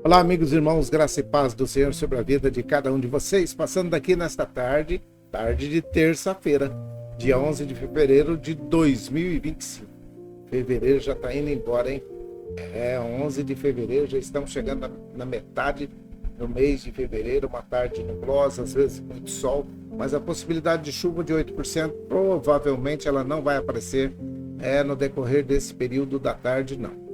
Olá, amigos e irmãos, graça e paz do Senhor sobre a vida de cada um de vocês, passando daqui nesta tarde de terça-feira, dia 11 de fevereiro de 2025. Fevereiro já está indo embora, hein? 11 de fevereiro, já estamos chegando na metade do mês de fevereiro, uma tarde nublosa, às vezes muito sol, mas a possibilidade de chuva de 8%, provavelmente ela não vai aparecer no decorrer desse período da tarde, não.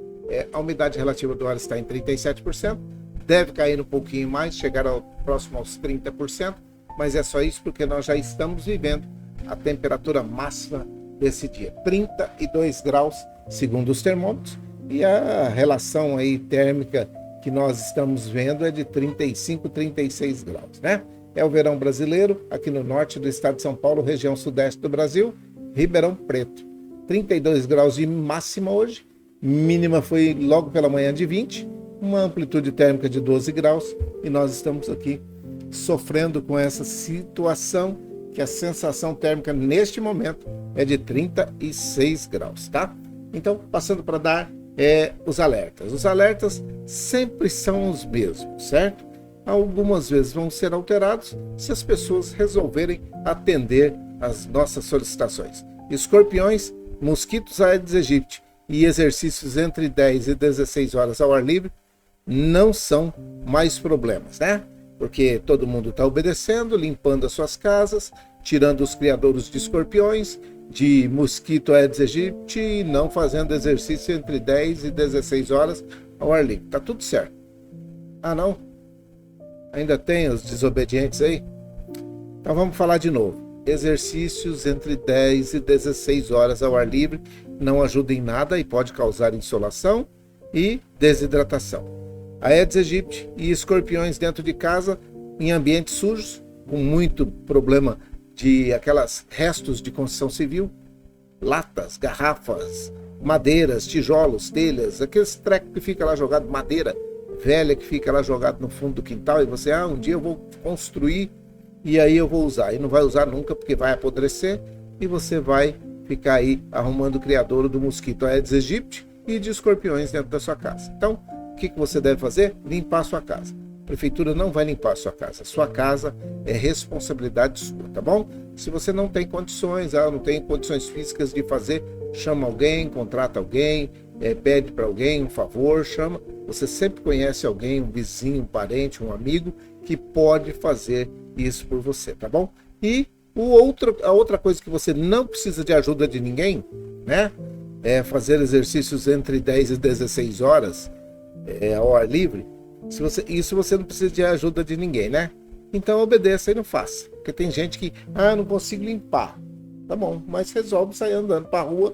A umidade relativa do ar está em 37%, deve cair um pouquinho mais, chegar próximo aos 30%, mas é só isso porque nós já estamos vivendo a temperatura máxima desse dia, 32 graus segundo os termômetros, e a relação aí térmica que nós estamos vendo é de 35, 36 graus, né? É o verão brasileiro, aqui no norte do estado de São Paulo, região sudeste do Brasil, Ribeirão Preto, 32 graus de máxima hoje, mínima foi logo pela manhã de 20, uma amplitude térmica de 12 graus, e nós estamos aqui sofrendo com essa situação que a sensação térmica neste momento é de 36 graus, tá? Então, passando para dar os alertas. Os alertas sempre são os mesmos, certo? Algumas vezes vão ser alterados se as pessoas resolverem atender às nossas solicitações. Escorpiões, mosquitos Aedes aegypti e exercícios entre 10 e 16 horas ao ar livre não são mais problemas, né? Porque todo mundo está obedecendo, limpando as suas casas, tirando os criadouros de escorpiões, de mosquito Aedes aegypti e não fazendo exercício entre 10 e 16 horas ao ar livre. Tá tudo certo. Ah, não? Ainda tem os desobedientes aí? Então vamos falar de novo. Exercícios entre 10 e 16 horas ao ar livre não ajudam em nada e pode causar insolação e desidratação. Aedes aegypti e escorpiões dentro de casa, em ambientes sujos, com muito problema de aquelas restos de construção civil, latas, garrafas, madeiras, tijolos, telhas, aqueles trecos que fica lá jogado, madeira velha que fica lá jogado no fundo do quintal, e você, um dia eu vou construir e aí eu vou usar. E não vai usar nunca porque vai apodrecer e você vai ficar aí arrumando o criadouro do mosquito Aedes aegypti e de escorpiões dentro da sua casa. Então, o que você deve fazer? Limpar a sua casa. A prefeitura não vai limpar a sua casa. A sua casa é responsabilidade sua, tá bom? Se você não tem condições, não tem condições físicas de fazer, chama alguém, contrata alguém, pede para alguém um favor, chama. Você sempre conhece alguém, um vizinho, um parente, um amigo, que pode fazer isso por você, tá bom? E a outra coisa que você não precisa de ajuda de ninguém, né? É fazer exercícios entre 10 e 16 horas ao ar livre. Isso você não precisa de ajuda de ninguém, né? Então obedeça e não faça. Porque tem gente que, não consigo limpar. Tá bom, mas resolve sair andando pra rua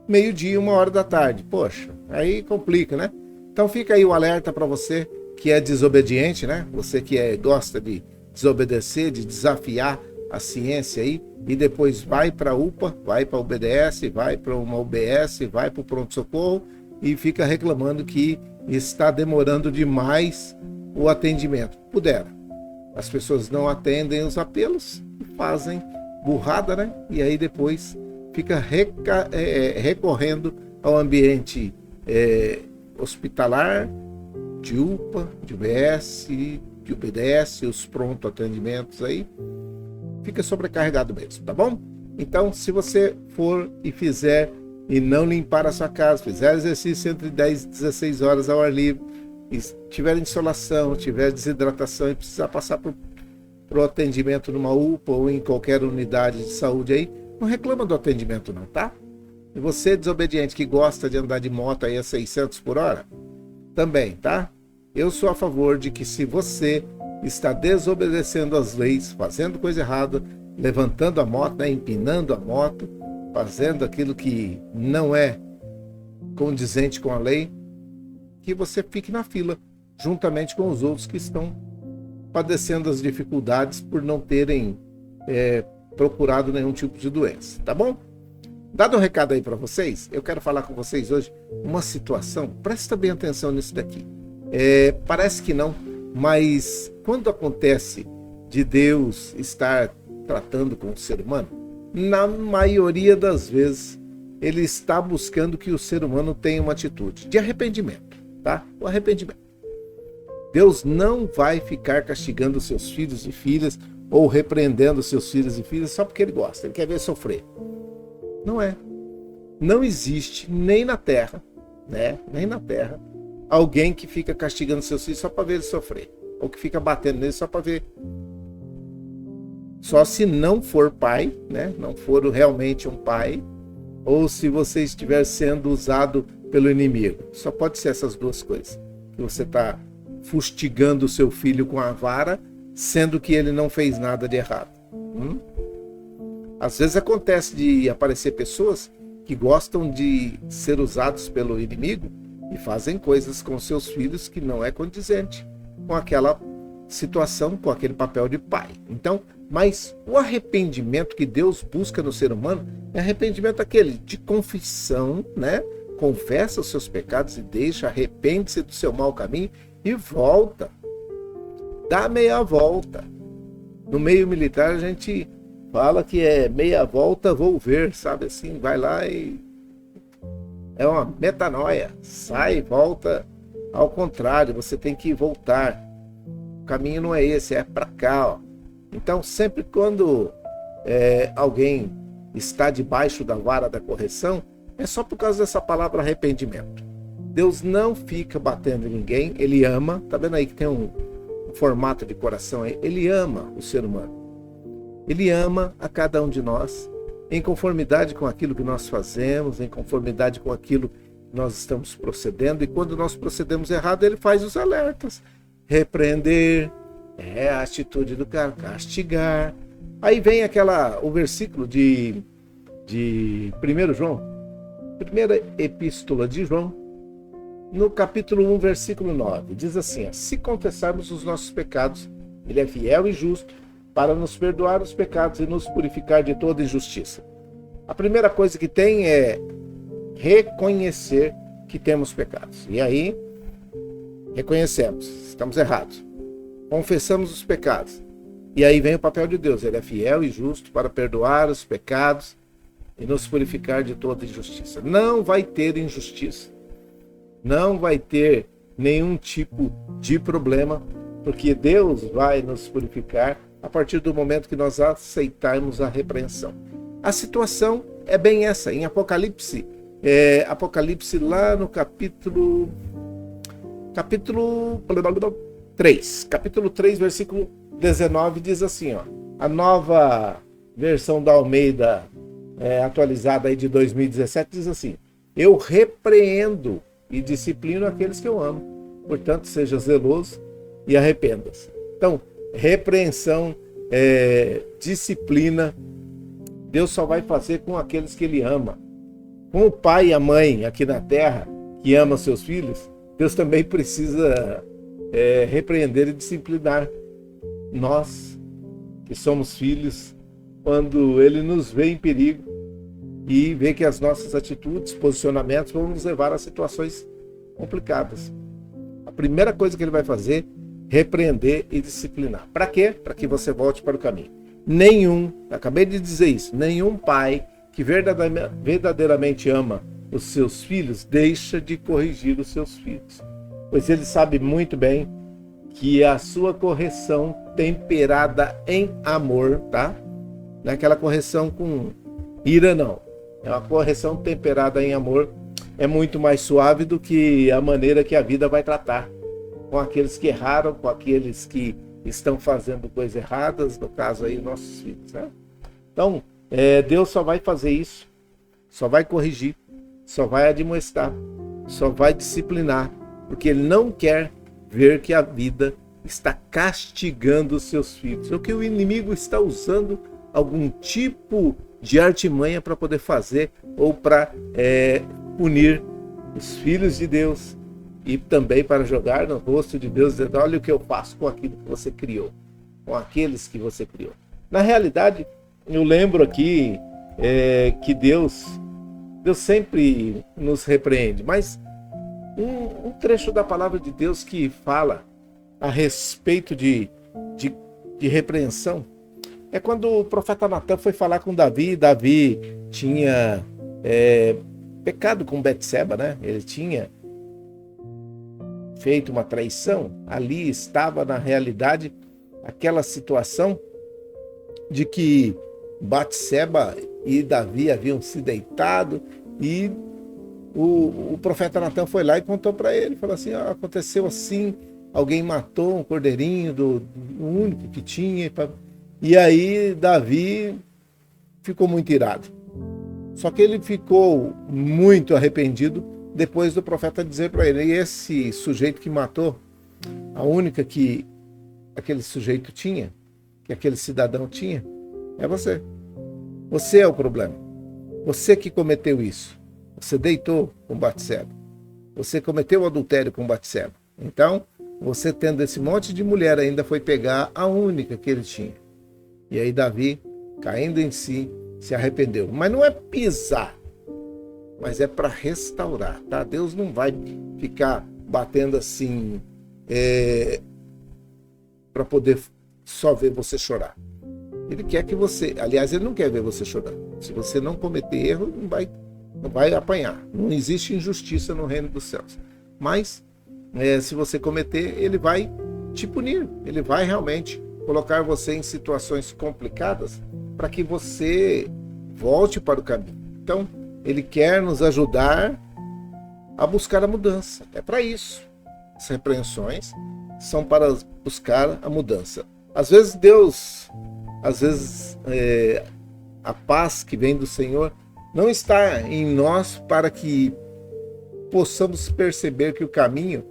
meio-dia, 1h da tarde. Poxa, aí complica, né? Então fica aí o alerta para você que é desobediente, né? Você que gosta de desobedecer, de desafiar a ciência aí, e depois vai para a UPA, vai para o BDS, vai para uma UBS, vai para o pronto-socorro e fica reclamando que está demorando demais o atendimento. Pudera. As pessoas não atendem os apelos e fazem burrada, né? E aí depois fica recorrendo ao ambiente hospitalar, de UPA, de UBS, de UBS, os pronto atendimentos aí, fica sobrecarregado mesmo, tá bom? Então, se você for e fizer e não limpar a sua casa, fizer exercício entre 10 e 16 horas ao ar livre, e tiver insolação, tiver desidratação e precisar passar por atendimento numa UPA ou em qualquer unidade de saúde aí, não reclama do atendimento não, tá? E você, desobediente, que gosta de andar de moto aí a 600 por hora, também, tá? Eu sou a favor de que se você está desobedecendo as leis, fazendo coisa errada, levantando a moto, né, empinando a moto, fazendo aquilo que não é condizente com a lei, que você fique na fila, juntamente com os outros que estão padecendo as dificuldades por não terem procurado nenhum tipo de doença, tá bom? Dado um recado aí para vocês, eu quero falar com vocês hoje uma situação, presta bem atenção nisso daqui. Parece que não, mas quando acontece de Deus estar tratando com o ser humano, na maioria das vezes ele está buscando que o ser humano tenha uma atitude de arrependimento, tá? O arrependimento. Deus não vai ficar castigando seus filhos e filhas ou repreendendo seus filhos e filhas só porque ele gosta, ele quer ver sofrer. Não é. Não existe nem na terra, né? Nem na terra, alguém que fica castigando seus filhos só para ver eles sofrer. Ou que fica batendo neles só para ver. Só se não for pai, né? Não for realmente um pai, ou se você estiver sendo usado pelo inimigo. Só pode ser essas duas coisas. Que você está fustigando o seu filho com a vara, sendo que ele não fez nada de errado. Às vezes acontece de aparecer pessoas que gostam de ser usados pelo inimigo e fazem coisas com seus filhos que não é condizente com aquela situação, com aquele papel de pai. Então, mas o arrependimento que Deus busca no ser humano é arrependimento aquele de confissão, né? Confessa os seus pecados e deixa, arrepende-se do seu mau caminho e volta. Dá meia volta. No meio militar a gente fala que é meia volta, vou ver, sabe assim? Vai lá e é uma metanoia. Sai, volta ao contrário, você tem que voltar. O caminho não é esse, é para cá, ó. Então, sempre quando alguém está debaixo da vara da correção, é só por causa dessa palavra arrependimento. Deus não fica batendo em ninguém, ele ama. Tá vendo aí que tem um formato de coração aí? Ele ama o ser humano. Ele ama a cada um de nós, em conformidade com aquilo que nós fazemos, em conformidade com aquilo que nós estamos procedendo. E quando nós procedemos errado, ele faz os alertas. Repreender, a atitude do cara, castigar. Aí vem o versículo de 1 João, primeira epístola de João, no capítulo 1, versículo 9, diz assim: se confessarmos os nossos pecados, ele é fiel e justo para nos perdoar os pecados e nos purificar de toda injustiça. A primeira coisa que tem é reconhecer que temos pecados. E aí, reconhecemos, estamos errados. Confessamos os pecados. E aí vem o papel de Deus. Ele é fiel e justo para perdoar os pecados e nos purificar de toda injustiça. Não vai ter injustiça. Não vai ter nenhum tipo de problema, porque Deus vai nos purificar a partir do momento que nós aceitarmos a repreensão. A situação é bem essa. Em Apocalipse, Apocalipse lá no capítulo 3. Capítulo 3, versículo 19, diz assim, ó. A nova versão da Almeida atualizada aí de 2017 diz assim: eu repreendo e disciplino aqueles que eu amo. Portanto, seja zeloso e arrependa-se. Então, repreensão, disciplina, Deus só vai fazer com aqueles que ele ama. Com o pai e a mãe aqui na terra, que ama seus filhos, Deus também precisa repreender e disciplinar nós, que somos filhos, quando ele nos vê em perigo e vê que as nossas atitudes, posicionamentos vão nos levar a situações complicadas. A primeira coisa que ele vai fazer, repreender e disciplinar. Para quê? Para que você volte para o caminho. Acabei de dizer isso, nenhum pai que verdadeiramente ama os seus filhos deixa de corrigir os seus filhos, pois ele sabe muito bem que a sua correção temperada em amor, tá? Não é aquela correção com ira, não. É uma correção temperada em amor. É muito mais suave do que a maneira que a vida vai tratar com aqueles que erraram, com aqueles que estão fazendo coisas erradas, no caso aí, nossos filhos, né? Então, Deus só vai fazer isso, só vai corrigir, só vai admoestar, só vai disciplinar, porque ele não quer ver que a vida está castigando os seus filhos, ou que o inimigo está usando algum tipo de artimanha para poder fazer, ou para punir os filhos de Deus, e também para jogar no rosto de Deus, dizendo: olha o que eu faço com aquilo que você criou, com aqueles que você criou. Na realidade, eu lembro aqui que Deus sempre nos repreende, mas um trecho da palavra de Deus que fala a respeito de repreensão é quando o profeta Natan foi falar com Davi. Davi tinha pecado com Betseba, né? Ele tinha feito uma traição, ali estava na realidade aquela situação de que Batseba e Davi haviam se deitado e o profeta Natan foi lá e contou para ele, falou assim, aconteceu assim, alguém matou um cordeirinho do único que tinha, e aí Davi ficou muito irado. Só que ele ficou muito arrependido depois do profeta dizer para ele, e esse sujeito que matou, a única que aquele sujeito tinha, que aquele cidadão tinha, é você. Você é o problema. Você que cometeu isso. Você deitou com Batseba. Você cometeu o adultério com Batseba. Então, você tendo esse monte de mulher ainda foi pegar a única que ele tinha. E aí Davi, caindo em si, se arrependeu. Mas não é pisar, mas é para restaurar, tá? Deus não vai ficar batendo assim para poder só ver você chorar. Ele quer que você, aliás, ele não quer ver você chorando. Se você não cometer erro, não vai apanhar. Não existe injustiça no reino dos céus. Mas, se você cometer, ele vai te punir. Ele vai realmente colocar você em situações complicadas para que você volte para o caminho. Então, ele quer nos ajudar a buscar a mudança. É para isso. As repreensões são para buscar a mudança. Às vezes a paz que vem do Senhor não está em nós para que possamos perceber que o caminho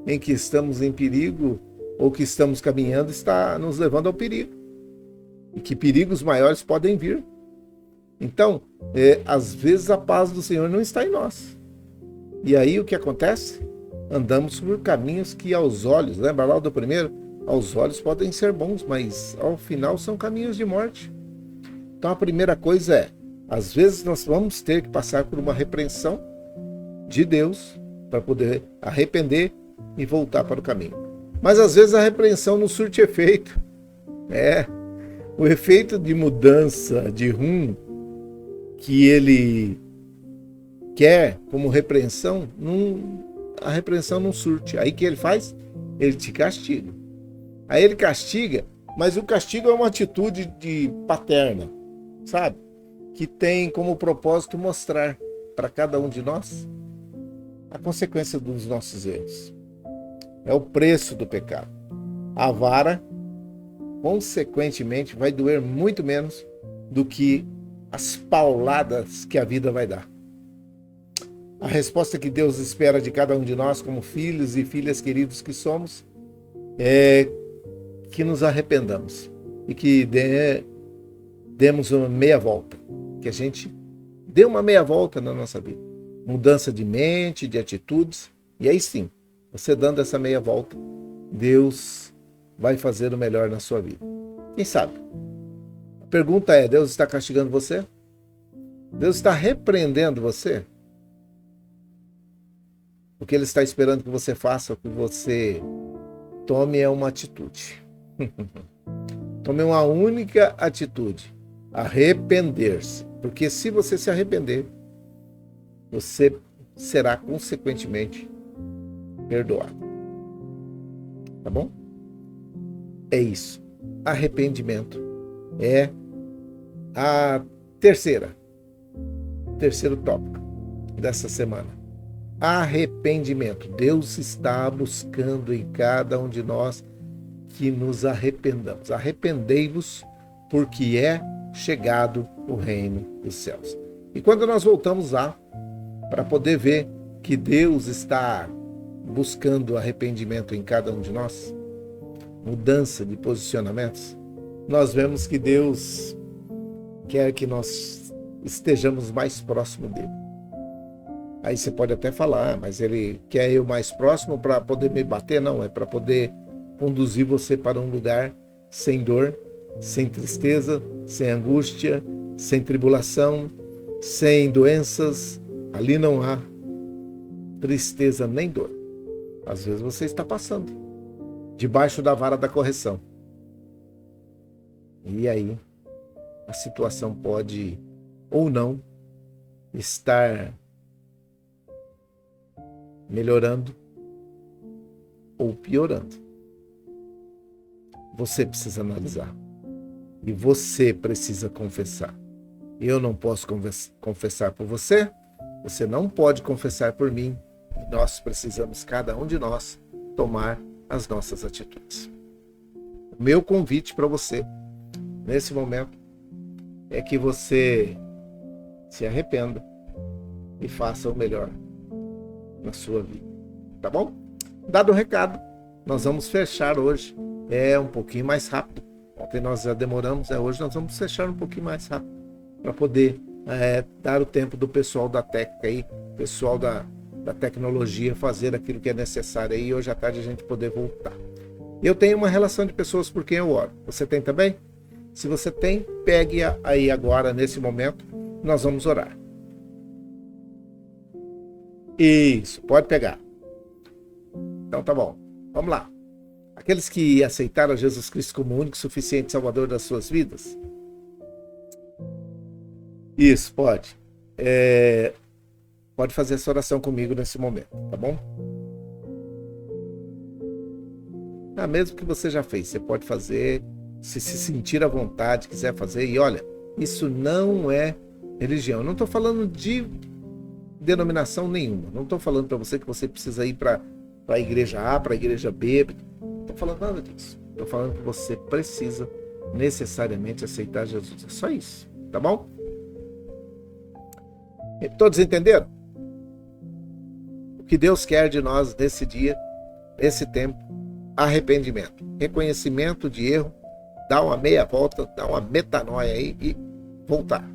em que estamos em perigo ou que estamos caminhando está nos levando ao perigo e que perigos maiores podem vir. Então, às vezes a paz do Senhor não está em nós. E aí o que acontece? Andamos por caminhos que aos olhos, lembra lá do primeiro? Aos olhos podem ser bons, mas ao final são caminhos de morte. Então a primeira coisa é, às vezes nós vamos ter que passar por uma repreensão de Deus para poder arrepender e voltar para o caminho. Mas às vezes a repreensão não surte efeito. O efeito de mudança de rumo que ele quer como repreensão, a repreensão não surte. Aí o que ele faz? Ele te castiga. Aí ele castiga, mas o castigo é uma atitude paterna, sabe? Que tem como propósito mostrar para cada um de nós a consequência dos nossos erros. É o preço do pecado. A vara, consequentemente, vai doer muito menos do que as pauladas que a vida vai dar. A resposta que Deus espera de cada um de nós, como filhos e filhas queridos que somos, é que nos arrependamos e que demos uma meia volta, que a gente dê uma meia volta na nossa vida. Mudança de mente, de atitudes, e aí sim, você dando essa meia volta, Deus vai fazer o melhor na sua vida. Quem sabe? A pergunta é, Deus está castigando você? Deus está repreendendo você? O que Ele está esperando que você faça, que você tome é uma atitude. Tome uma única atitude, arrepender-se. Porque se você se arrepender, você será consequentemente perdoado. Tá bom? É isso. Arrependimento é a terceiro tópico dessa semana. Arrependimento. Deus está buscando em cada um de nós que nos arrependamos. Arrependei-vos, porque é chegado o reino dos céus. E quando nós voltamos lá, para poder ver que Deus está buscando arrependimento em cada um de nós, mudança de posicionamentos, nós vemos que Deus quer que nós estejamos mais próximo dele. Aí você pode até falar, mas ele quer eu mais próximo para poder me bater? Não, é para poder conduzir você para um lugar sem dor, sem tristeza, sem angústia, sem tribulação, sem doenças. Ali não há tristeza nem dor. Às vezes você está passando debaixo da vara da correção. E aí a situação pode ou não estar melhorando, ou piorando. Você precisa analisar. E você precisa confessar. Eu não posso confessar por você, você não pode confessar por mim. Nós precisamos, cada um de nós, tomar as nossas atitudes. O meu convite para você, nesse momento, é que você se arrependa e faça o melhor na sua vida. Tá bom? Dado o recado, nós vamos fechar hoje. Um pouquinho mais rápido. Ontem nós já demoramos, hoje nós vamos fechar um pouquinho mais rápido para poder dar o tempo do pessoal da técnica aí, pessoal da tecnologia fazer aquilo que é necessário aí, e hoje à tarde a gente poder voltar. Eu tenho uma relação de pessoas por quem eu oro. Você tem também? Se você tem, pegue aí agora, nesse momento, nós vamos orar. Isso, pode pegar. Então tá bom, vamos lá. Aqueles que aceitaram Jesus Cristo como único e suficiente Salvador das suas vidas? Isso, pode. Pode fazer essa oração comigo nesse momento, tá bom? Mesmo que você já fez, você pode fazer, se sentir à vontade, quiser fazer. E olha, isso não é religião. Eu não estou falando de denominação nenhuma. Não estou falando para você que você precisa ir para a igreja A, para a igreja B. Não estou falando nada disso. Estou falando que você precisa necessariamente aceitar Jesus. É só isso, tá bom? Todos entenderam? O que Deus quer de nós nesse dia, nesse tempo: arrependimento, reconhecimento de erro, dar uma meia volta, dar uma metanoia aí e voltar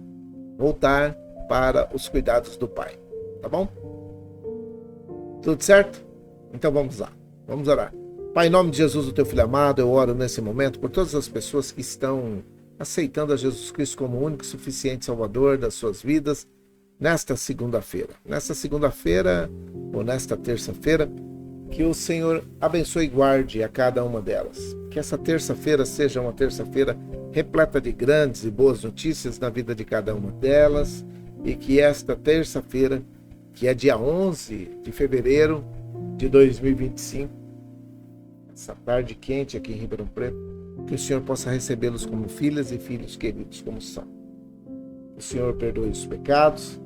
para os cuidados do Pai, tá bom? Tudo certo? Então vamos lá, vamos orar. Pai, em nome de Jesus, o teu filho amado, eu oro nesse momento por todas as pessoas que estão aceitando a Jesus Cristo como o único e suficiente Salvador das suas vidas nesta segunda-feira. Nesta segunda-feira ou nesta terça-feira, que o Senhor abençoe e guarde a cada uma delas. Que essa terça-feira seja uma terça-feira repleta de grandes e boas notícias na vida de cada uma delas, e que esta terça-feira, que é dia 11 de fevereiro de 2025, essa tarde quente aqui em Ribeirão Preto, que o Senhor possa recebê-los como filhas e filhos queridos como são. O Senhor perdoe os pecados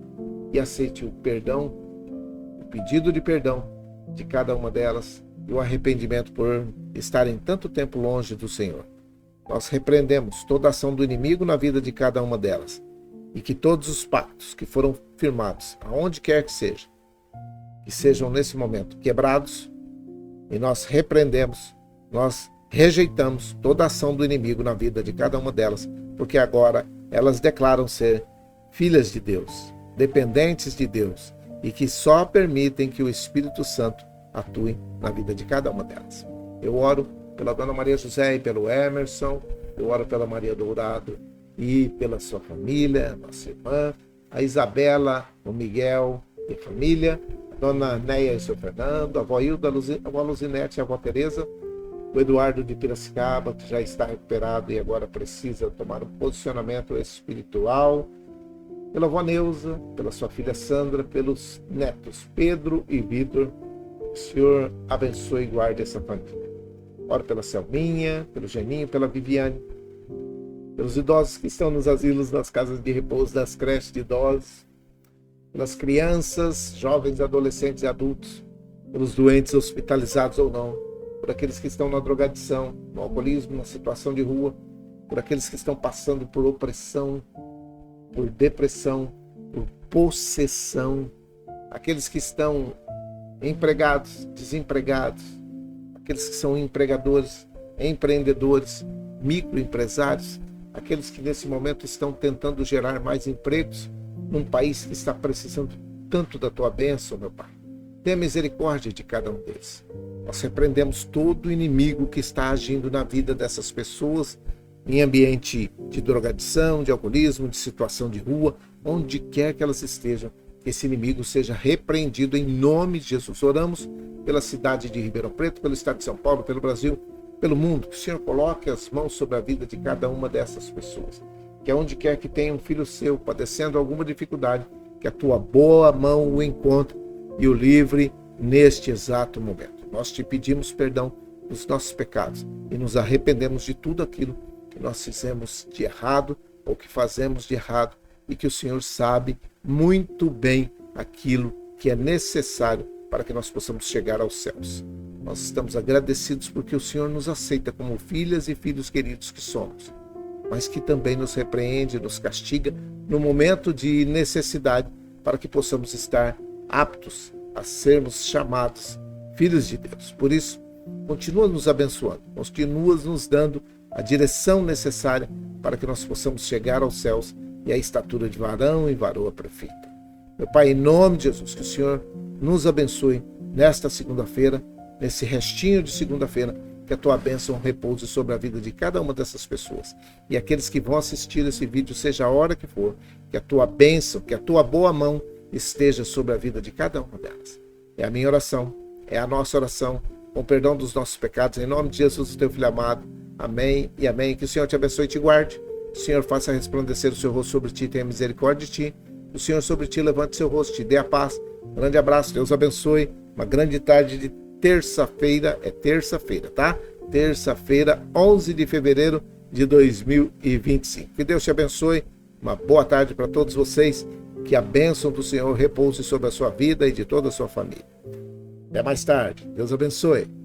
e aceite o perdão, o pedido de perdão de cada uma delas e o arrependimento por estarem tanto tempo longe do Senhor. Nós repreendemos toda ação do inimigo na vida de cada uma delas, e que todos os pactos que foram firmados, aonde quer que sejam nesse momento quebrados, e nós repreendemos, nós rejeitamos toda ação do inimigo na vida de cada uma delas, porque agora elas declaram ser filhas de Deus, dependentes de Deus, e que só permitem que o Espírito Santo atue na vida de cada uma delas. Eu oro pela Dona Maria José e pelo Emerson, eu oro pela Maria Dourado e pela sua família, nossa irmã, a Isabela, o Miguel e a família, a Dona Neia e o seu Fernando, a avó Hilda, a avó Luzinete e a avó Tereza, o Eduardo de Piracicaba, que já está recuperado e agora precisa tomar um posicionamento espiritual, pela avó Neuza, pela sua filha Sandra, pelos netos Pedro e Vitor. O Senhor abençoe e guarde essa família. Oro pela Selminha, pelo Geninho, pela Viviane, pelos idosos que estão nos asilos, nas casas de repouso, das creches de idosos, pelas crianças, jovens, adolescentes e adultos, pelos doentes hospitalizados ou não, por aqueles que estão na drogadição, no alcoolismo, na situação de rua, por aqueles que estão passando por opressão, por depressão, por possessão, aqueles que estão empregados, desempregados, aqueles que são empregadores, empreendedores, microempresários, aqueles que nesse momento estão tentando gerar mais empregos num país que está precisando tanto da tua bênção, meu Pai. Tenha misericórdia de cada um deles. Nós repreendemos todo o inimigo que está agindo na vida dessas pessoas, em ambiente de drogadição, de alcoolismo, de situação de rua, onde quer que elas estejam, que esse inimigo seja repreendido em nome de Jesus. Oramos pela cidade de Ribeirão Preto, pelo estado de São Paulo, pelo Brasil, pelo mundo. Que o Senhor coloque as mãos sobre a vida de cada uma dessas pessoas. Que aonde quer que tenha um filho seu padecendo alguma dificuldade, que a tua boa mão o encontre e o livre neste exato momento. Nós te pedimos perdão dos nossos pecados e nos arrependemos de tudo aquilo que nós fizemos de errado ou que fazemos de errado, e que o Senhor sabe muito bem aquilo que é necessário para que nós possamos chegar aos céus. Nós estamos agradecidos porque o Senhor nos aceita como filhas e filhos queridos que somos, mas que também nos repreende, nos castiga no momento de necessidade, para que possamos estar aptos a sermos chamados filhos de Deus. Por isso, continua nos abençoando, continua nos dando a direção necessária para que nós possamos chegar aos céus e à estatura de varão e varoa perfeita. Meu Pai, em nome de Jesus, que o Senhor nos abençoe nesta segunda-feira, nesse restinho de segunda-feira, que a tua bênção repouse sobre a vida de cada uma dessas pessoas. E aqueles que vão assistir esse vídeo, seja a hora que for, que a tua bênção, que a tua boa mão esteja sobre a vida de cada uma delas. É a minha oração, é a nossa oração, com perdão dos nossos pecados, em nome de Jesus, teu Filho amado. Amém e amém. Que o Senhor te abençoe e te guarde. O Senhor faça resplandecer o seu rosto sobre ti e tenha misericórdia de ti. O Senhor sobre ti levante seu rosto e te dê a paz. Um grande abraço, Deus abençoe. Uma grande tarde de terça-feira, é terça-feira, tá? Terça-feira, 11 de fevereiro de 2025. Que Deus te abençoe. Uma boa tarde para todos vocês. Que a bênção do Senhor repouse sobre a sua vida e de toda a sua família. Até mais tarde. Deus abençoe.